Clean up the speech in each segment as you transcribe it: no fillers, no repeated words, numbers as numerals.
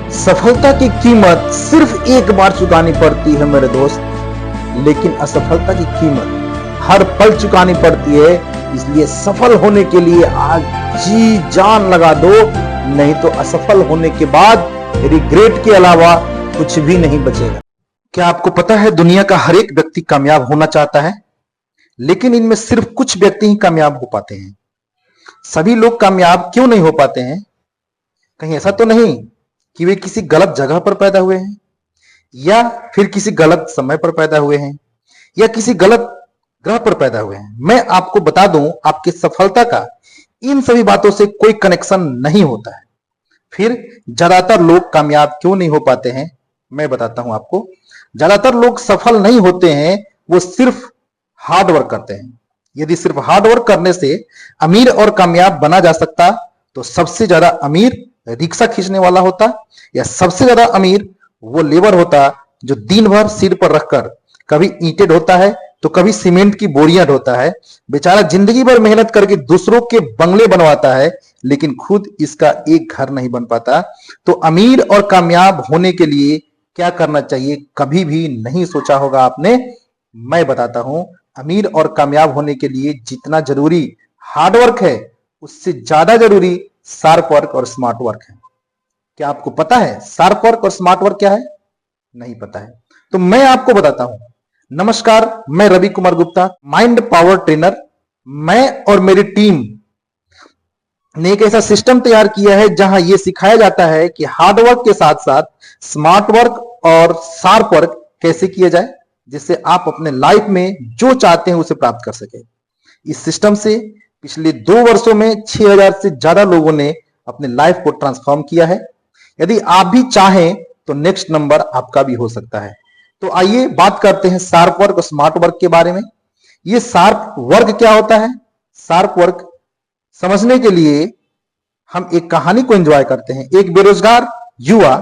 सफलता की कीमत सिर्फ एक बार चुकानी पड़ती है मेरे दोस्त, लेकिन असफलता की कीमत हर पल चुकानी पड़ती है। इसलिए सफल होने के लिए आज जी जान लगा दो, नहीं तो असफल होने के बाद रिग्रेट के अलावा कुछ भी नहीं बचेगा। क्या आपको पता है दुनिया का हर एक व्यक्ति कामयाब होना चाहता है, लेकिन इनमें सिर्फ कुछ व्यक्ति ही कामयाब हो पाते हैं। सभी लोग कामयाब क्यों नहीं हो पाते हैं? कहीं ऐसा तो नहीं कि वे किसी गलत जगह पर पैदा हुए हैं, या फिर किसी गलत समय पर पैदा हुए हैं, या किसी गलत ग्रह पर पैदा हुए हैं। मैं आपको बता दूं, आपकी सफलता का इन सभी बातों से कोई कनेक्शन नहीं होता है। फिर ज्यादातर लोग कामयाब क्यों नहीं हो पाते हैं? मैं बताता हूं आपको। ज्यादातर लोग सफल नहीं होते हैं, वो सिर्फ हार्ड वर्क करते हैं। यदि सिर्फ हार्ड वर्क करने से अमीर और कामयाब बना जा सकता, तो सबसे ज्यादा अमीर रिक्शा खींचने वाला होता, या सबसे ज्यादा अमीर वो लेबर होता जो दिन भर सिर पर रखकर कभी ईंटें ढोता है तो कभी सीमेंट की बोरियां ढोता है। बेचारा जिंदगी भर मेहनत करके दूसरों के बंगले बनवाता है, लेकिन खुद इसका एक घर नहीं बन पाता। तो अमीर और कामयाब होने के लिए क्या करना चाहिए, कभी भी नहीं सोचा होगा आपने। मैं बताता हूं, अमीर और कामयाब होने के लिए जितना जरूरी हार्डवर्क है, उससे ज्यादा जरूरी शार्प वर्क और स्मार्ट वर्क है। क्या आपको पता है शार्प वर्क और स्मार्ट वर्क क्या है? नहीं पता है तो मैं आपको बताता हूं। नमस्कार, मैं Ravi Kumar Gupta, mind power trainer. मैं और मेरी टीम ने एक ऐसा सिस्टम तैयार किया है जहां यह सिखाया जाता है कि हार्ड वर्क के साथ साथ स्मार्ट वर्क और शार्प वर्क कैसे किया जाए, जिससे आप अपने लाइफ में जो चाहते हैं उसे प्राप्त कर सके। इस सिस्टम से पिछले 2 वर्षों में 6000 से ज्यादा लोगों ने अपने लाइफ को ट्रांसफॉर्म किया है। यदि आप भी चाहें तो नेक्स्ट नंबर आपका भी हो सकता है। तो आइए बात करते हैं शार्प वर्क और स्मार्ट वर्क के बारे में। ये शार्प वर्क क्या होता है? शार्प वर्क समझने के लिए हम एक कहानी को एंजॉय करते हैं। एक बेरोजगार युवा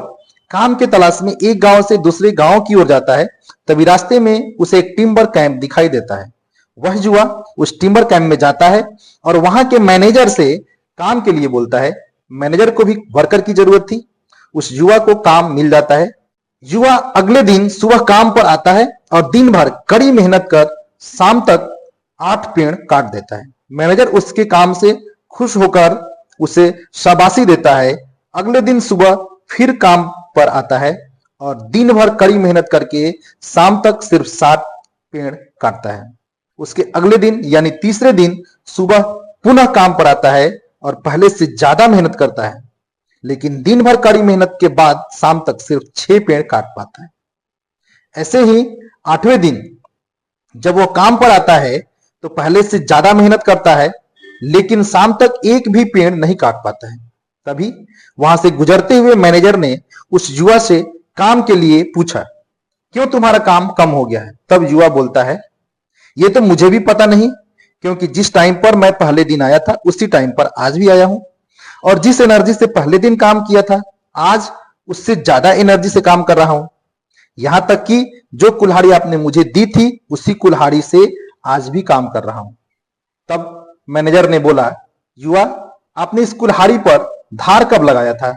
काम के तलाश में एक गांव से दूसरे गांव की ओर जाता है। तभी रास्ते में उसे एक टिम्बर कैंप दिखाई देता है। वह युवा उस टिम्बर कैंप में जाता है और वहां के मैनेजर से काम के लिए बोलता है। मैनेजर को भी वर्कर की जरूरत थी। उस युवा को काम मिल जाता है। युवा अगले दिन सुबह काम पर आता है और दिन भर कड़ी मेहनत कर शाम तक 8 पेड़ काट देता है। मैनेजर उसके काम से खुश होकर उसे शाबाशी देता है। अगले दिन सुबह फिर काम पर आता है और दिन भर कड़ी मेहनत करके शाम तक सिर्फ 60 पेड़ काटता है। उसके अगले दिन यानी तीसरे दिन सुबह पुनः काम पर आता है और पहले से ज्यादा मेहनत करता है, लेकिन दिन भर कड़ी मेहनत के बाद शाम तक सिर्फ 6 पेड़ काट पाता है। ऐसे ही 8वें दिन जब वो काम पर आता है तो पहले से ज्यादा मेहनत करता है, लेकिन शाम तक एक भी पेड़ नहीं काट पाता है। तभी वहां से गुजरते हुए मैनेजर ने उस युवा से काम के लिए पूछा, क्यों तुम्हारा काम कम हो गया है? तब युवा बोलता है, ये तो मुझे भी पता नहीं, क्योंकि जिस टाइम पर मैं पहले दिन आया था उसी टाइम पर आज भी आया हूं, और जिस एनर्जी से पहले दिन काम किया था आज उससे ज्यादा एनर्जी से काम कर रहा हूं। यहां तक कि जो कुल्हाड़ी आपने मुझे दी थी उसी कुल्हाड़ी से आज भी काम कर रहा हूं। तब मैनेजर ने बोला, युवा आपने इस कुल्हाड़ी पर धार कब लगाया था?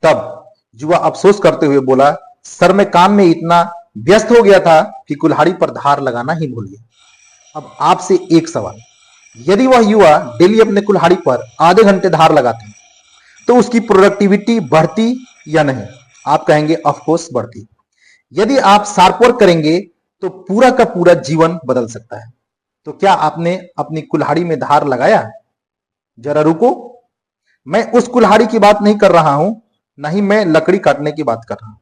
तब युवा अफसोस करते हुए बोला, सर मैं काम में इतना व्यस्त हो गया था कि कुल्हाड़ी पर धार लगाना ही भूल गया। अब आपसे एक सवाल, यदि वह युवा डेली अपने कुल्हाड़ी पर आधे घंटे धार लगाते तो उसकी प्रोडक्टिविटी बढ़ती या नहीं? आप कहेंगे ऑफ कोर्स बढ़ती। यदि आप शार्प वर्क करेंगे तो पूरा का पूरा जीवन बदल सकता है। तो क्या आपने अपनी कुल्हाड़ी में धार लगाया? जरा रुको, मैं उस कुल्हाड़ी की बात नहीं कर रहा हूं, ना ही मैं लकड़ी काटने की बात कर रहा हूं।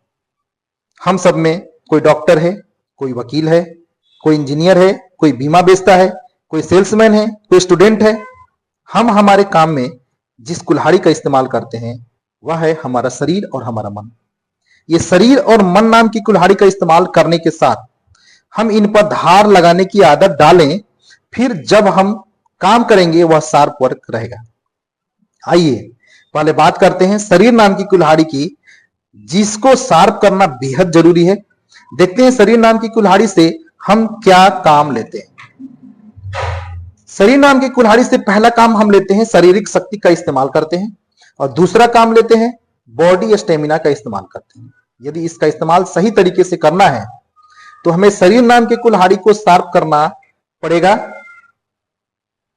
हम सब में कोई डॉक्टर है, कोई वकील है, कोई इंजीनियर है, कोई बीमा बेचता है, कोई सेल्समैन है, कोई स्टूडेंट है। हम हमारे काम में जिस कुल्हाड़ी का इस्तेमाल करते हैं वह है हमारा शरीर और हमारा मन। ये शरीर और मन नाम की कुल्हाड़ी का इस्तेमाल करने के साथ हम इन पर धार लगाने की आदत डालें, फिर जब हम काम करेंगे वह शार्प वर्क रहेगा। आइए पहले बात करते हैं शरीर नाम की कुल्हाड़ी की, जिसको शार्प करना बेहद जरूरी है। देखते हैं शरीर नाम की कुल्हाड़ी से हम क्या काम लेते हैं। शरीर नाम की कुल्हाड़ी से पहला काम हम लेते हैं शारीरिक शक्ति का इस्तेमाल करते हैं, और दूसरा काम लेते हैं बॉडी स्टेमिना का इस्तेमाल करते हैं। यदि इसका इस्तेमाल सही तरीके से करना है तो हमें शरीर नाम के कुल्हाड़ी को शार्प करना पड़ेगा।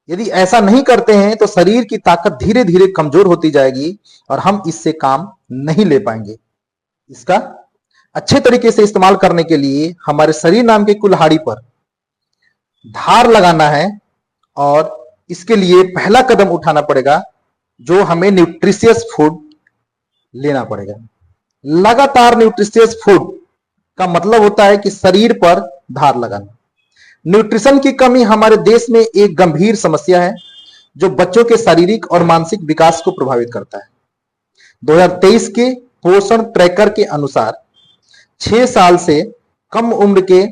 यदि ऐसा नहीं करते हैं तो शरीर की ताकत धीरे धीरे कमजोर होती जाएगी और हम इससे काम नहीं ले पाएंगे। इसका अच्छे तरीके से इस्तेमाल करने के लिए हमारे शरीर नाम के कुल्हाड़ी पर धार लगाना है और इसके लिए पहला कदम उठाना पड़ेगा, जो हमें न्यूट्रिशियस फूड लेना पड़ेगा। लगातार न्यूट्रिशियस फूड का मतलब होता है कि शरीर पर धार लगाना। न्यूट्रिशन की कमी हमारे देश में एक गंभीर समस्या है जो बच्चों के शारीरिक और मानसिक विकास को प्रभावित करता है। 2023 के पोषण ट्रैकर के अनुसार 6 साल से कम उम्र के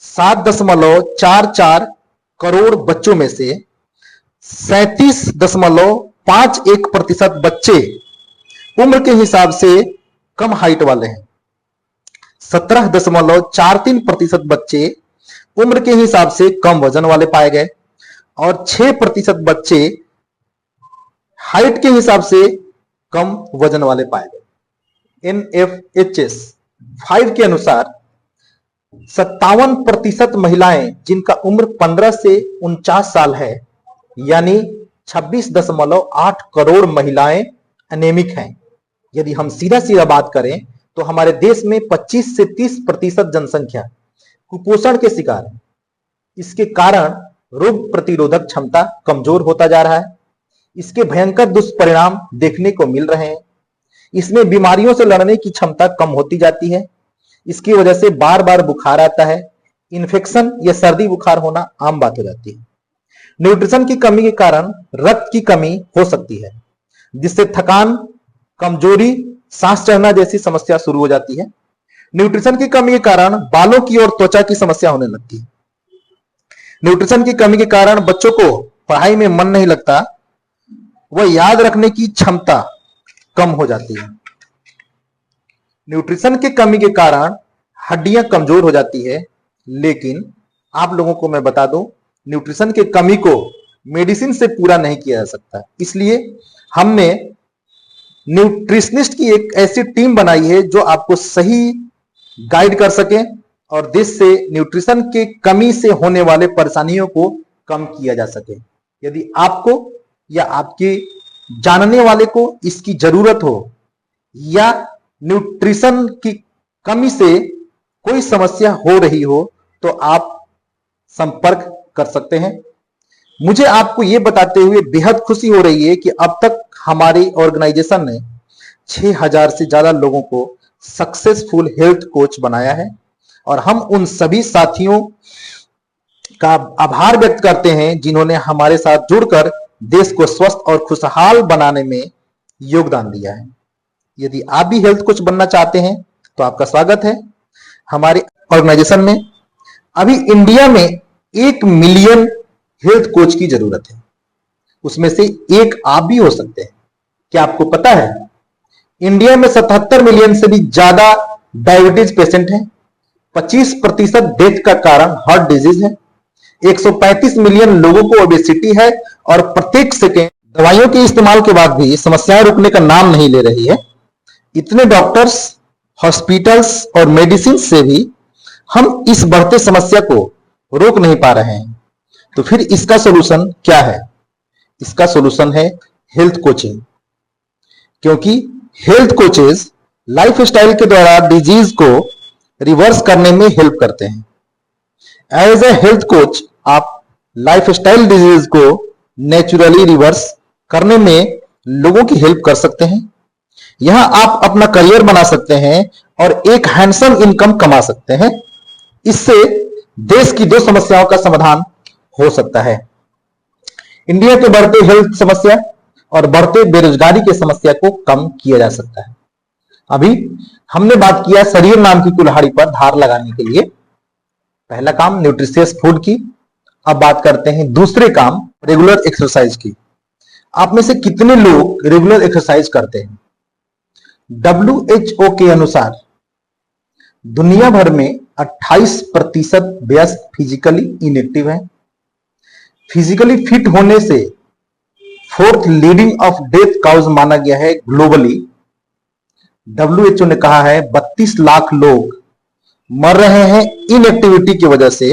7.44 करोड़ बच्चों में से 37.51% बच्चे उम्र के हिसाब से कम हाइट वाले हैं। 17.43% बच्चे उम्र के हिसाब से कम वजन वाले पाए गए और 6% बच्चे हाइट के हिसाब से कम वजन वाले पाए गए। NFHS 5 के अनुसार 57% महिलाएं जिनका उम्र 15 से 49 साल है, यानी 26.8 करोड़ महिलाएं एनेमिक हैं। यदि हम सीधा सीधा बात करें तो हमारे देश में 25 से 30% जनसंख्या कुपोषण के शिकार है। इसके कारण रोग प्रतिरोधक क्षमता कमजोर होता जा रहा है। इसके भयंकर दुष्परिणाम देखने को मिल रहे हैं। इसमें बीमारियों से लड़ने की क्षमता कम होती जाती है। इसकी वजह से बार बार बुखार आता है। इन्फेक्शन या सर्दी बुखार होना आम बात हो जाती है। न्यूट्रिशन की कमी के कारण रक्त की कमी हो सकती है, जिससे थकान, कमजोरी, सांस चढ़ना जैसी समस्या शुरू हो जाती है। न्यूट्रिशन की कमी के कारण बालों की और त्वचा की समस्या होने लगती है। न्यूट्रिशन की कमी के कारण बच्चों को पढ़ाई में मन नहीं लगता, वह याद रखने की क्षमता कम हो जाती है। न्यूट्रिशन की कमी के कारण हड्डियां कमजोर हो जाती है। लेकिन आप लोगों को मैं बता दूं, न्यूट्रिशन की कमी को मेडिसिन से पूरा नहीं किया जा सकता। इसलिए हमने न्यूट्रिशनिस्ट की एक ऐसी टीम बनाई है जो आपको सही गाइड कर सके और देश से न्यूट्रिशन के कमी से होने वाले परेशानियों को कम किया जा सके। यदि आपको या आपके जानने वाले को इसकी जरूरत हो या न्यूट्रिशन की कमी से कोई समस्या हो रही हो तो आप संपर्क कर सकते हैं। मुझे आपको यह बताते हुए बेहद खुशी हो रही है कि अब तक हमारी ऑर्गेनाइजेशन ने 6000 से ज्यादा लोगों को सक्सेसफुल हेल्थ कोच बनाया है और हम उन सभी साथियों का आभार व्यक्त करते हैं जिन्होंने हमारे साथ जुड़कर देश को स्वस्थ और खुशहाल बनाने में योगदान दिया है। यदि आप भी हेल्थ कोच बनना चाहते हैं तो आपका स्वागत है हमारे ऑर्गेनाइजेशन में। अभी इंडिया में 1 मिलियन हेल्थ कोच की जरूरत है, उसमें से एक आप भी हो सकते हैं। क्या आपको पता है इंडिया में 77 मिलियन से भी ज्यादा डायबिटीज पेशेंट हैं। 25% डेथ का कारण हार्ट डिजीज है। 135 मिलियन लोगों को ओबेसिटी है और प्रत्येक सेकेंड दवाइयों के इस्तेमाल के बाद भी समस्याएं रुकने का नाम नहीं ले रही है। इतने डॉक्टर्स, हॉस्पिटल्स और मेडिसिन से भी हम इस बढ़ते समस्या को रोक नहीं पा रहे हैं। तो फिर इसका सॉल्यूशन क्या है? इसका सॉल्यूशन है हेल्थ कोचिंग, क्योंकि हेल्थ कोचेज लाइफस्टाइल के द्वारा डिजीज को रिवर्स करने में हेल्प करते हैं। एज ए हेल्थ कोच आप लाइफस्टाइल डिजीज को नेचुरली रिवर्स करने में लोगों की हेल्प कर सकते हैं। यहां आप अपना करियर बना सकते हैं और एक हैंडसम इनकम कमा सकते हैं। इससे देश की 2 समस्याओं का समाधान हो सकता है। इंडिया के बढ़ते हेल्थ समस्या और बढ़ते बेरोजगारी की समस्या को कम किया जा सकता है। अभी हमने बात किया शरीर नाम की कुल्हाड़ी पर धार लगाने के लिए पहला काम न्यूट्रिशियस फूड की। अब बात करते हैं दूसरे काम रेगुलर एक्सरसाइज की। आप में से कितने लोग रेगुलर एक्सरसाइज करते हैं? WHO के अनुसार दुनिया भर में 28% वयस्क फिजिकली इनएक्टिव हैं। फिजिकली फिट होने से 4th leading of death cause माना गया है ग्लोबली WHO ने कहा है 32 लाख लोग मर रहे हैं इनएक्टिविटी की वजह से।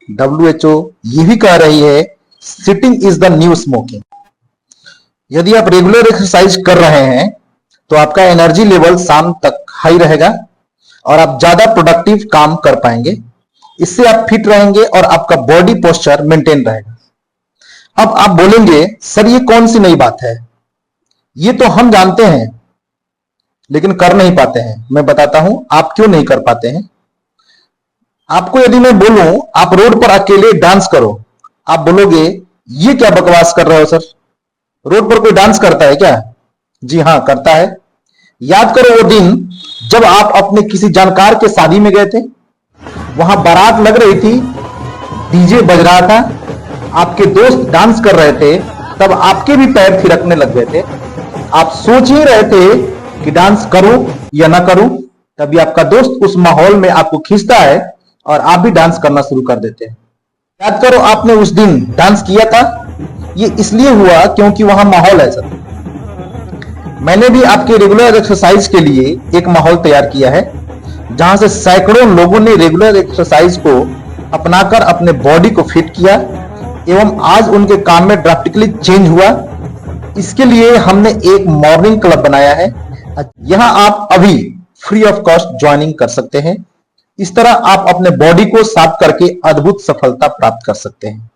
WHO ये भी कह रही है sitting is the new smoking. यदि आप रेगुलर एक्सरसाइज कर रहे हैं तो आपका एनर्जी लेवल शाम तक हाई रहेगा और आप ज्यादा प्रोडक्टिव काम कर पाएंगे। इससे आप फिट रहेंगे और आपका बॉडी पोस्चर मेंटेन रहेगा। अब आप बोलेंगे सर ये कौन सी नई बात है, ये तो हम जानते हैं लेकिन कर नहीं पाते हैं। मैं बताता हूं आप क्यों नहीं कर पाते हैं। आपको यदि मैं बोलूं आप रोड पर अकेले डांस करो, आप बोलोगे ये क्या बकवास कर रहे हो सर, रोड पर कोई डांस करता है क्या? जी हां करता है। याद करो वो दिन जब आप अपने किसी जानकार के शादी में गए थे, वहां बारात लग रही थी, डीजे बज रहा था, आपके दोस्त डांस कर रहे थे, तब आपके भी पैर थिरकने लग गए थे। आप सोच ही रहे थे कि डांस करूं या ना करूं, तभी आपका दोस्त उस माहौल में आपको खींचता है और आप भी डांस करना शुरू कर देते हैं। याद करो आपने उस दिन डांस किया था, ये इसलिए हुआ क्योंकि वहां माहौल है सर। मैंने भी आपके रेगुलर एक्सरसाइज के लिए एक माहौल तैयार किया है, जहां से सैकड़ों लोगों ने रेगुलर एक्सरसाइज को अपनाकर अपने बॉडी को फिट किया एवं आज उनके काम में ड्रास्टिकली चेंज हुआ। इसके लिए हमने एक मॉर्निंग क्लब बनाया है, यहां आप अभी फ्री ऑफ कॉस्ट ज्वाइनिंग कर सकते हैं। इस तरह आप अपने बॉडी को साफ करके अद्भुत सफलता प्राप्त कर सकते हैं।